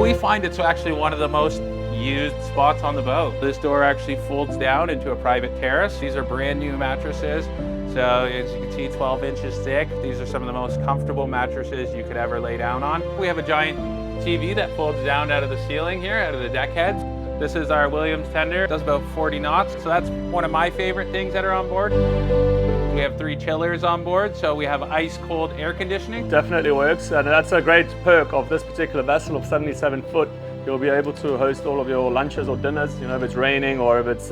We find it's actually one of the most used spots on the boat. This door actually folds down into a private terrace. These are brand new mattresses. So as you can see, 12 inches thick. These are some of the most comfortable mattresses you could ever lay down on. We have a giant TV that folds down out of the ceiling here, out of the deck heads. This is our Williams tender. It does about 40 knots. So that's one of my favorite things that are on board. We have 3 chillers on board, so we have ice cold air conditioning. Definitely works, and that's a great perk of this particular vessel of 77 foot. You'll be able to host all of your lunches or dinners, you know, if it's raining or if it's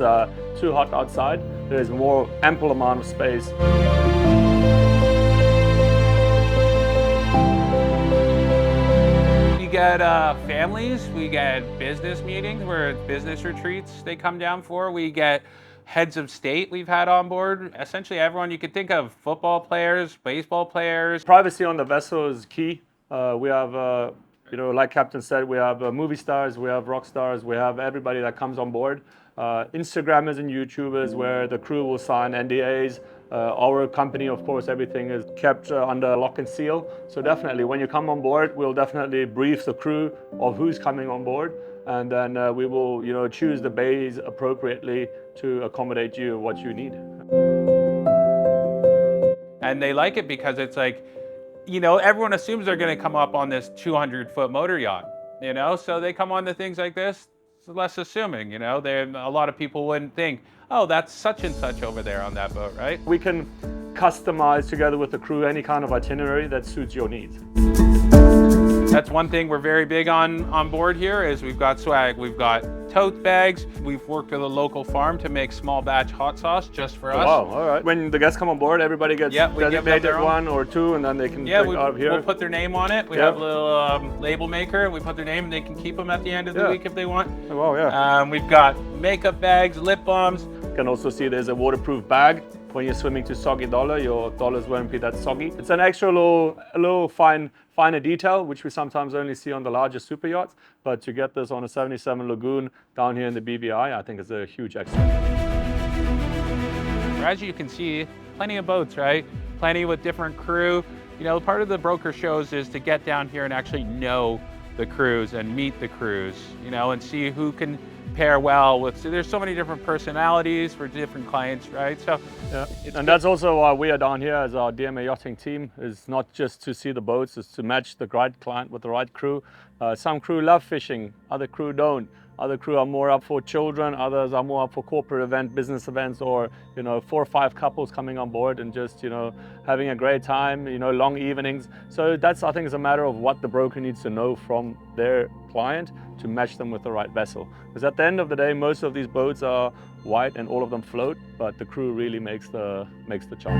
too hot outside. There's more ample amount of space. We get families, we get business meetings where it's business retreats they come down for. We get heads of state we've had on board. Essentially everyone you could think of, football players, baseball players. Privacy on the vessel is key. We have, you know, like Captain said, we have movie stars, we have rock stars, we have everybody that comes on board. Instagrammers and YouTubers where the crew will sign NDAs. Our company, of course, everything is kept under lock and seal. So definitely, when you come on board, we'll definitely brief the crew of who's coming on board. And then we will, you know, choose the bays appropriately to accommodate you what you need. And they like it because it's like, you know, everyone assumes they're going to come up on this 200-foot motor yacht, you know, so they come on to things like this. It's less assuming, you know, a lot of people wouldn't think, oh, that's such and such over there on that boat, right? We can customize together with the crew any kind of itinerary that suits your needs. That's one thing we're very big on board here is we've got swag. We've got tote bags. We've worked with a local farm to make small batch hot sauce just for us. Wow, all right. When the guests come on board, everybody gets designated 1 or 2 and then they can drink out of here. We'll put their name on it. We have a little label maker and we put their name and they can keep them at the end of the week if they want. Oh, wow, yeah. We've got makeup bags, lip balms. You can also see there's a waterproof bag. When you're swimming to soggy dollar, your dollars won't be that soggy. It's an extra little finer detail, which we sometimes only see on the larger super yachts. But to get this on a 77 Lagoon down here in the BVI, I think is a huge extra. As you can see, plenty of boats, right? Plenty with different crew. You know, part of the broker shows is to get down here and actually know the crews and meet the crews, you know, and see who can pair well with. So there's so many different personalities for different clients, right? So yeah, and that's also why we are down here as our DMA yachting team. Is not just to see the boats, it's to match the right client with the right crew. Some crew love fishing, other crew don't. Other crew are more up for children, others are more up for corporate event, business events, or, you know, 4 or 5 couples coming on board and just, you know, having a great time, you know, long evenings. So that's, I think, is a matter of what the broker needs to know from their client to match them with the right vessel. Because at the end of the day, most of these boats are white and all of them float, but the crew really makes the charm.